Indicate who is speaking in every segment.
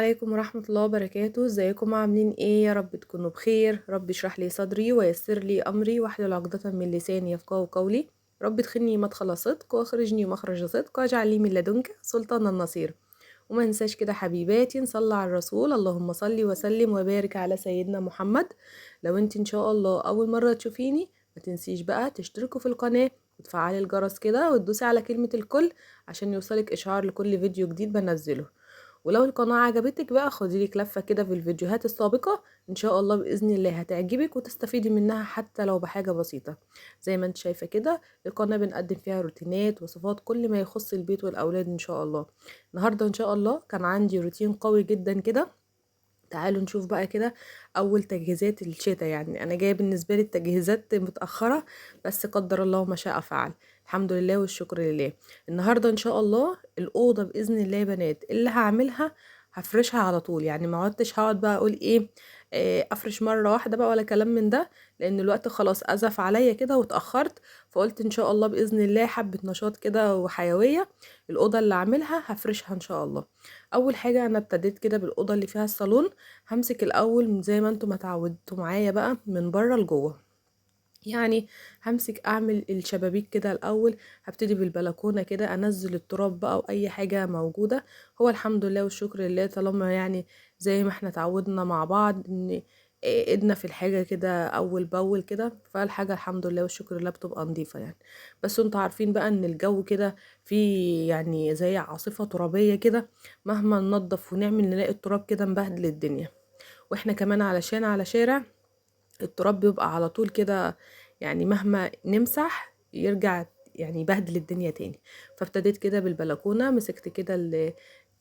Speaker 1: عليكم ورحمة الله وبركاته. ازيكم عاملين ايه؟ يا رب تكونوا بخير. رب اشرح لي صدري ويسر لي امري واحلل عقدة من لساني يفقهوا قولي. رب ادخلني مدخل صدق واخرجني مخرج صدق واجعل لي من لدنك سلطانا نصير. وما ننساش كده حبيباتي نصلي على الرسول، اللهم صلي وسلم وبارك على سيدنا محمد. لو انت ان شاء الله اول مرة تشوفيني ما تنسيش بقى تشتركوا في القناة وتفعلي الجرس كده وتدوسي على كلمة الكل عشان يوصلك اشعار لكل فيديو جديد بنزله. ولو القناة عجبتك بقى خديلك لفة كده في الفيديوهات السابقة، ان شاء الله بإذن الله هتعجبك وتستفيدي منها حتى لو بحاجة بسيطة. زي ما انت شايفة كده القناة بنقدم فيها روتينات وصفات كل ما يخص البيت والأولاد ان شاء الله. النهاردة ان شاء الله كان عندي روتين قوي جدا كده. تعالوا نشوف بقى كده اول تجهيزات الشتاء. يعني انا جايه بالنسبه لي التجهيزات متاخره، بس قدر الله ما شاء فعل. الحمد لله والشكر لله. النهارده ان شاء الله الاوضه باذن الله يا بنات اللي هعملها هفرشها على طول. يعني ما عدتش هقعد بقى اقول ايه، افرش مره واحده بقى ولا كلام من ده، لان الوقت خلاص ازف عليا كده واتاخرت. فقلت ان شاء الله باذن الله حبه نشاط كده وحيويه. الاوضه اللي اعملها هفرشها ان شاء الله. اول حاجه انا ابتديت كده بالاوضه اللي فيها الصالون. همسك الاول من زي ما انتم ما اتعودتوا معايا بقى من بره لجوه. يعني همسك اعمل الشبابيك كده الاول. هبتدي بالبلكونه كده انزل التراب بقى واي حاجه موجوده. هو الحمد لله والشكر لله طالما يعني زي ما احنا اتعودنا مع بعض ان ايدنا في الحاجه كده اول باول كده، فالحاجه الحمد لله والشكر لله بتبقى نظيفه يعني. بس انتوا عارفين بقى ان الجو كده فيه يعني زي عاصفه ترابيه كده. مهما ننضف ونعمل نلاقي التراب كده مبهدل الدنيا. واحنا كمان علشان على شارع التراب بيبقى على طول كده، يعني مهما نمسح يرجع يعني يبهدل الدنيا تاني. فابتديت كده بالبلكونة، مسكت كده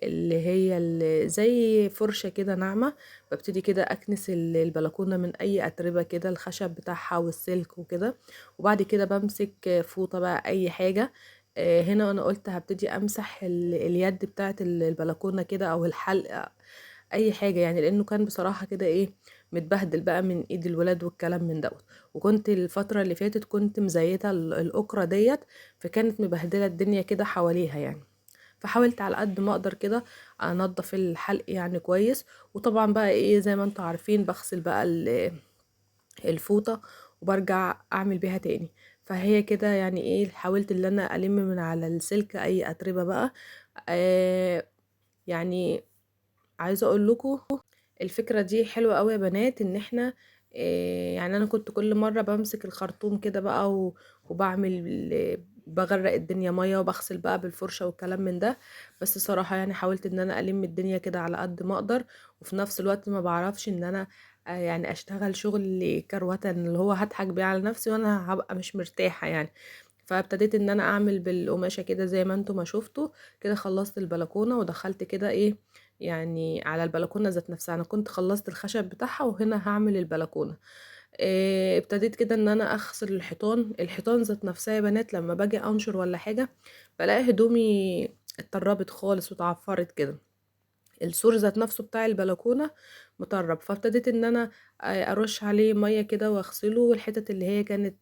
Speaker 1: اللي زي فرشة كده ناعمة. ببتدي كده أكنس البلكونة من أي أتربة كده، الخشب بتاعها والسلك وكده. وبعد كده بمسك فوطة بقى أي حاجة. هنا أنا قلت هبتدي أمسح اليد بتاعت البلكونة كده أو الحلق، أي حاجة يعني، لأنه كان بصراحة كده إيه متبهدل بقى من ايد الولاد والكلام من دوت. وكنت الفترة اللي فاتت كنت مزيتة الأكرة ديت، فكانت مبهدلة الدنيا كده حواليها يعني. فحاولت على قد ما اقدر كده انضف الحلق يعني كويس. وطبعا بقى ايه زي ما انتوا عارفين بغسل بقى الفوطة وبرجع اعمل بيها تاني. فهي كده يعني ايه حاولت ان انا الم من على السلك اي اتربة بقى. آه يعني عايزة اقول لكم الفكرة دي حلوة قوي يا بنات، ان احنا يعني انا كنت كل مرة بمسك الخرطوم كده بقى وبعمل بغرق الدنيا مية وبغسل بقى بالفرشة والكلام من ده. بس صراحة يعني حاولت ان انا الم الدنيا كده على قد ما اقدر. وفي نفس الوقت ما بعرفش ان انا يعني اشتغل شغل كروتة اللي هو هضحك بيه على نفسي وانا هبقى مش مرتاحة يعني. فابتديت ان انا اعمل بالقماشة كده زي ما انتم ما شفتوا كده. خلصت البلكونة ودخلت كده ايه يعني على البلكونه ذات نفسها. انا كنت خلصت الخشب بتاعها وهنا هعمل البلكونه. ابتديت كده ان انا اغسل الحيطان ذات نفسها يا بنات. لما باجي انشر ولا حاجه بلاقي هدومي اتطربت خالص واتعفرت كده. السور ذات نفسه بتاع البلكونه مطرب. فابتديت ان انا ارش عليه ميه كده واغسله. والحتت اللي هي كانت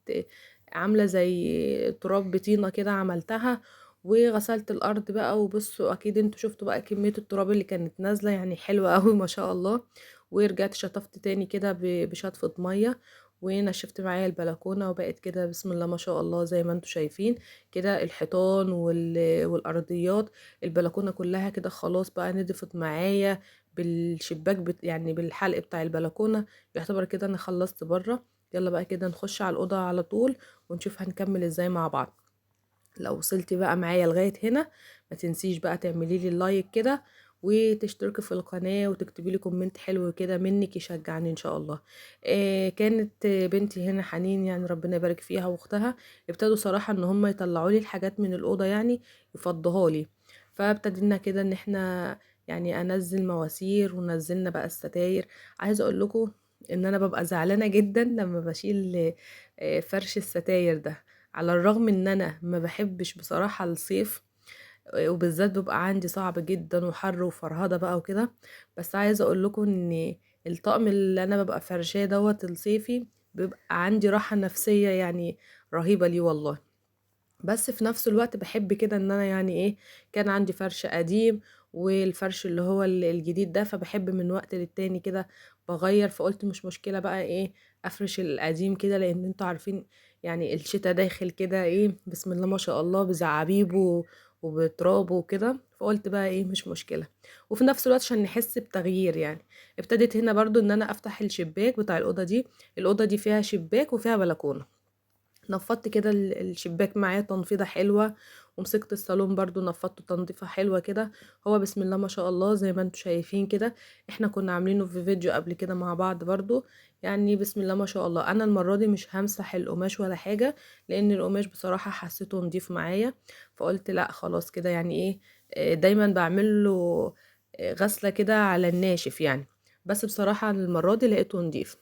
Speaker 1: عامله زي تراب بطينه كده عملتها. وغسلت الارض بقى. وبصوا اكيد انتوا شفتوا بقى كميه التراب اللي كانت نازله يعني حلوه قوي ما شاء الله. ورجعت شطفت تاني كده بشطفه ميه. ونشفت معايا البلكونه وبقت كده بسم الله ما شاء الله زي ما انتوا شايفين كده. الحيطان والارضيات البلكونه كلها كده خلاص بقى نضفت معايا بالشباك يعني بالحلق بتاع البلكونه. يعتبر كده انا خلصت بره. يلا بقى كده نخش على الاوضه على طول ونشوف هنكمل ازاي مع بعض. لو وصلتي بقى معايا لغايه هنا ما تنسيش بقى تعملي لي اللايك كده وتشتركي في القناه وتكتبي لي كومنت حلو كده منك يشجعني ان شاء الله. كانت بنتي هنا حنين يعني ربنا يبارك فيها واختها ابتدوا صراحه ان هم يطلعوا لي الحاجات من الاوضه يعني يفضوها لي. فابتدينا كده ان احنا يعني انزل مواسير ونزلنا بقى الستاير. عايزه اقول لكم ان انا ببقى زعلانه جدا لما بشيل فرش الستاير ده. على الرغم ان انا ما بحبش بصراحة الصيف، وبالذات بيبقى عندي صعب جدا وحر وفرهدة بقى وكده. بس عايزة اقول لكم ان الطقم اللي انا ببقى فرشاه دوت الصيفي بيبقى عندي راحة نفسية يعني رهيبة لي والله. بس في نفس الوقت بحب كده ان انا يعني ايه كان عندي فرش قديم والفرش اللي هو الجديد ده، فبحب من وقت للتاني كده بغير. فقلت مش مشكلة بقى ايه افرش القديم كده، لان انتوا عارفين يعني الشتا داخل كده ايه بسم الله ما شاء الله بزعابيب وبتراب وكده. فقلت بقى ايه مش مشكلة، وفي نفس الوقت عشان نحس بتغيير يعني. ابتديت هنا برضو ان انا افتح الشباك بتاع الاوضه دي. الاوضه دي فيها شباك وفيها بلكونه. نفضت كده الشباك معايا تنفيضه حلوه، ومسكت الصالون برضو نفضته تنظيفه حلوه كده. هو بسم الله ما شاء الله زي ما انتم شايفين كده. احنا كنا عاملينه في فيديو قبل كده مع بعض برضو. يعني بسم الله ما شاء الله. انا المره دي مش همسح القماش ولا حاجه، لان القماش بصراحه حسيته نضيف معايا. فقلت لا خلاص كده يعني ايه. دايما بعمل له غسله كده على الناشف يعني. بس بصراحه المره دي لقيته نضيف.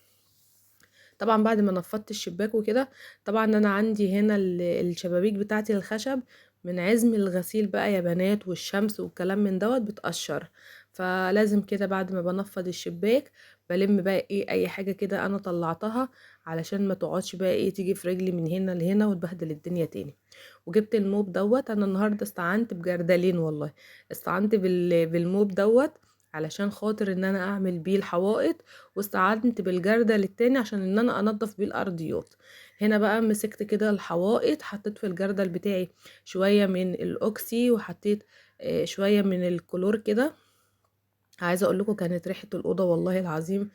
Speaker 1: طبعا بعد ما نفضت الشباك وكده، طبعا انا عندي هنا الشبابيك بتاعتي الخشب من عزم الغسيل بقى يا بنات، والشمس والكلام من دوت بتقشر. فلازم كده بعد ما بنفض الشباك بلم بقى ايه اي حاجة كده انا طلعتها، علشان ما تقعدش بقى ايه تيجي في رجلي من هنا لهنا وتبهدل الدنيا تاني. وجبت الموب دوت. انا النهارده استعنت بجردلين والله. استعنت بالموب دوت علشان خاطر ان انا اعمل بيه الحوائط، واستعنت بالجردل التاني عشان ان انا انضف بيه الارضيات. هنا بقى مسكت كده الحوائط، حطيت في الجردل بتاعي شوية من الاوكسي، وحطيت شوية من الكلور كده. عايزة اقول لكم كانت ريحة الأوضة والله العظيم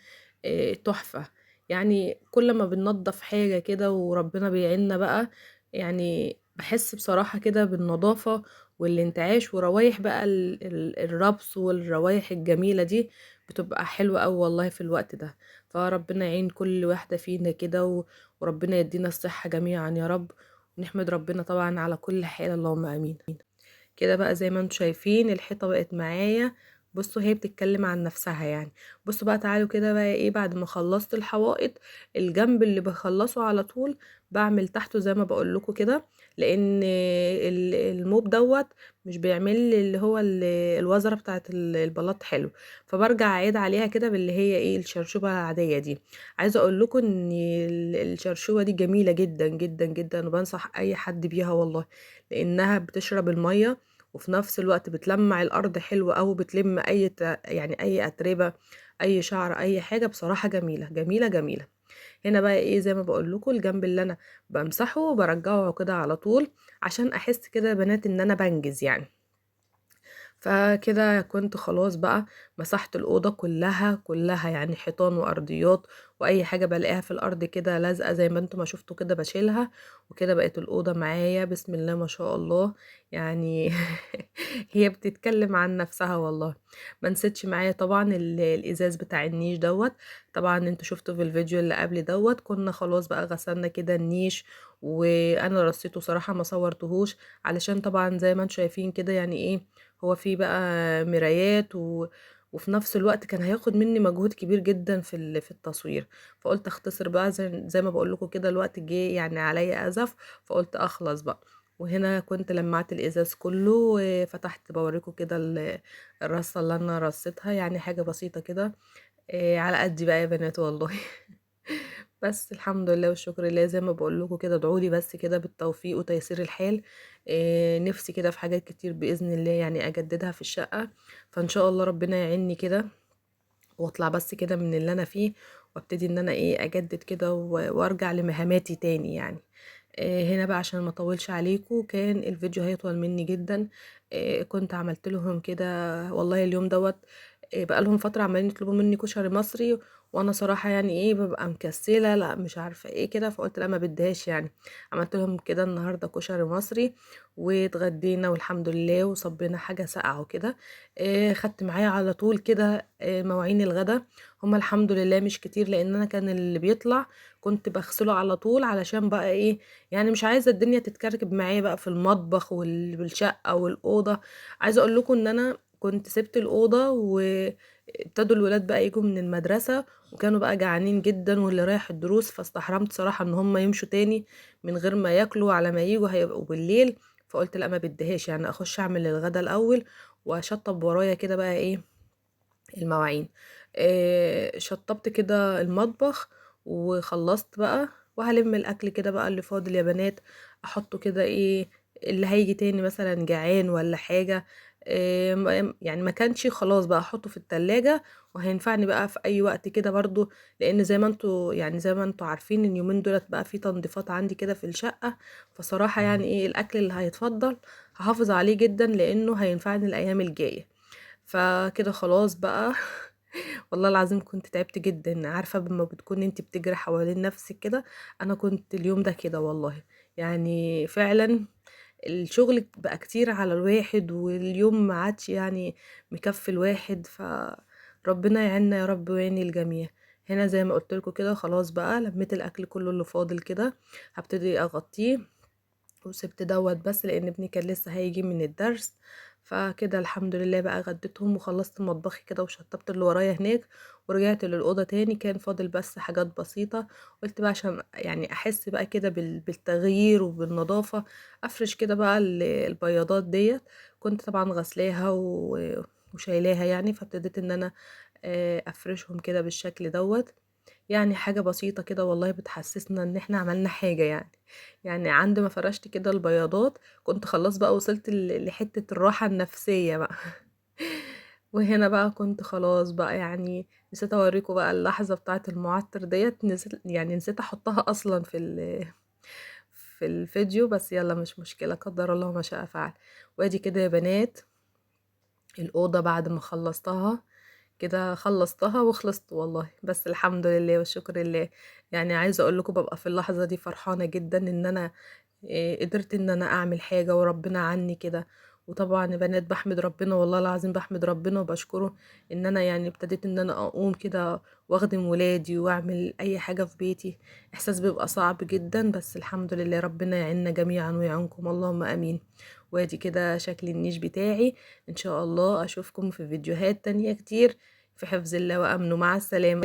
Speaker 1: تحفة. يعني كل ما بننضف حاجة كده وربنا بيعيننا بقى، يعني بحس بصراحة كده بالنظافة والانتعاش، وروايح بقى الربس والروايح الجميلة دي بتبقى حلوة أوي والله في الوقت ده. فربنا يعين كل واحدة فينا كده وربنا يدينا الصحة جميعا يا رب. ونحمد ربنا طبعا على كل حال، اللهم امين. كده بقى زي ما انتم شايفين الحيطة بقت معايا. بصوا هي بتتكلم عن نفسها يعني. بصوا بقى تعالوا كده بقى ايه بعد ما خلصت الحوائط، الجنب اللي بخلصه على طول بعمل تحته زي ما بقول لكم كده، لان الموب دوت مش بيعمل لي اللي هو الوزره بتاعت البلاط حلو. فبرجع اعيد عليها كده باللي هي ايه الشرشوبه العاديه دي. عايزه اقول لكم ان الشرشوبه دي جميله جدا جدا جدا، وبنصح اي حد بيها والله، لانها بتشرب الميه، وفي نفس الوقت بتلمع الارض حلو، او بتلم يعني اي اتربه، اي شعر، اي حاجه. بصراحه جميله جميله جميله. هنا بقى ايه زي ما بقول لكم الجنب اللي انا بمسحه برجعه كده على طول، عشان احس كده يا بنات ان انا بنجز يعني. فكده كنت خلاص بقى مسحت الأوضة كلها كلها، يعني حيطان وأرضيات وأي حاجة بلاقيها في الأرض كده لازقة زي ما انتوا ما شفتوا كده بشيلها. وكده بقت الأوضة معايا بسم الله ما شاء الله يعني. هي بتتكلم عن نفسها والله. ما نسيتش معايا طبعا الإزاز بتاع النيش دوت. طبعا انتوا شفتوا في الفيديو اللي قبل دوت كنا خلاص بقى غسلنا كده النيش، وانا رصيته صراحة ما صورتهوش، علشان طبعا زي ما انتوا شايفين كده يعني ايه هو في بقى مرايات وفي نفس الوقت كان هياخد مني مجهود كبير جدا في التصوير. فقلت اختصر بقى زي ما بقول لكم كده الوقت جه يعني عليا ازف. فقلت اخلص بقى. وهنا كنت لمعت الازاز كله وفتحت بوريكم كده الرصه اللي انا رصيتها، يعني حاجه بسيطه كده على قدي بقى يا بنات والله. بس الحمد لله والشكر لله زي ما بقول لكم كده، ادعوا لي بس كده بالتوفيق وتيسير الحال. نفسي كده في حاجات كتير باذن الله يعني اجددها في الشقه. فان شاء الله ربنا يعيني كده واطلع بس كده من اللي انا فيه، وابتدي ان انا ايه اجدد كده وارجع لمهاماتي تاني يعني. هنا بقى عشان ما اطولش عليكم كان الفيديو هيطول مني جدا. كنت عملت لهم كده والله اليوم دوت. بقى لهم فتره عمالين يطلبوا مني كشري مصري، وانا صراحه يعني ايه ببقى مكسله لا مش عارفه ايه كده، فقلت لا ما بديهاش يعني. عملت لهم كده النهارده كشري مصري، واتغدينا والحمد لله وصبينا حاجه ساقعه وكده. خدت معايا على طول كده مواعين الغدا. هما الحمد لله مش كتير، لان انا كان اللي بيطلع كنت بغسله على طول، علشان بقى ايه يعني مش عايزه الدنيا تتكركب معايا بقى في المطبخ والشقه والاوضه. عايزه اقول لكم ان انا كنت سبت الاوضه وابتدوا الولاد بقى يجوا من المدرسه، وكانوا بقى جعانين جدا واللي رايح الدروس، فاستحرمت صراحه ان هم يمشوا تاني من غير ما ياكلوا، على ما يجوا هيبقوا بالليل. فقلت لا ما بديهاش يعني اخش اعمل الغدا الاول، واشطب ورايا كده بقى ايه المواعين. شطبت كده المطبخ وخلصت بقى، وهلم الاكل كده بقى اللي فاضل يا بنات، احطه كده ايه اللي هيجي تاني مثلا جعان ولا حاجة. يعني ما كانش خلاص بقى احطه في التلاجة، وهينفعني بقى في اي وقت كده برضو، لان زي ما انتوا يعني زي ما انتوا عارفين اليومين دولت بقى في تنظيفات عندي كده في الشقة. فصراحة يعني ايه الاكل اللي هيتفضل هحافظ عليه جدا لانه هينفعني الايام الجاية. فكده خلاص بقى. والله العظيم كنت تعبت جدا، عارفة لما بتكون انت بتجري حوالين نفسك كده. انا كنت اليوم ده كده والله، يعني فعلا الشغل بقى كتير على الواحد، واليوم ما عادش يعني مكفي الواحد. فربنا يعيننا يا رب ويعين الجميع. هنا زي ما قلت لكم كده خلاص بقى لميت الاكل كله اللي فاضل كده، هبتدي اغطيه، وسبت دوت بس لان ابني كان لسه هيجي من الدرس. فكده الحمد لله بقى غديتهم وخلصت مطبخي كده وشطبت اللي ورايا هناك، ورجعت للأوضة تاني. كان فاضل بس حاجات بسيطة، قلت بقى عشان يعني احس بقى كده بالتغيير وبالنظافة، افرش كده بقى البياضات ديت. كنت طبعا غسلاها وشايلاها يعني، فابتديت ان انا افرشهم كده بالشكل دوت. يعني حاجة بسيطة كده والله بتحسسنا ان احنا عملنا حاجة يعني. يعني عند ما فرشت كده البياضات كنت خلاص بقى وصلت لحتة الراحة النفسية بقى. وهنا بقى كنت خلاص بقى يعني نسيت اوريكم بقى اللحظة بتاعة المعطر ديت، نسيت يعني نسيت احطها اصلا في الفيديو، بس يلا مش مشكلة، قدر الله ما شاء فعل. وادي كده يا بنات الأوضة بعد ما خلصتها كده، خلصتها وخلصت والله، بس الحمد لله والشكر لله. يعني عايزة اقول لكم ببقى في اللحظة دي فرحانة جدا ان انا قدرت ان انا اعمل حاجة وربنا عني كده. وطبعا يا بنات بحمد ربنا، والله العظيم بحمد ربنا وبشكره ان انا يعني ابتديت ان انا اقوم كده واخدم ولادي واعمل اي حاجة في بيتي. احساس بيبقى صعب جدا، بس الحمد لله ربنا يعيننا جميعا ويعينكم اللهم امين. وادي كده شكل النيش بتاعي. ان شاء الله اشوفكم في فيديوهات تانية كتير، في حفظ الله وامنه، مع السلامة.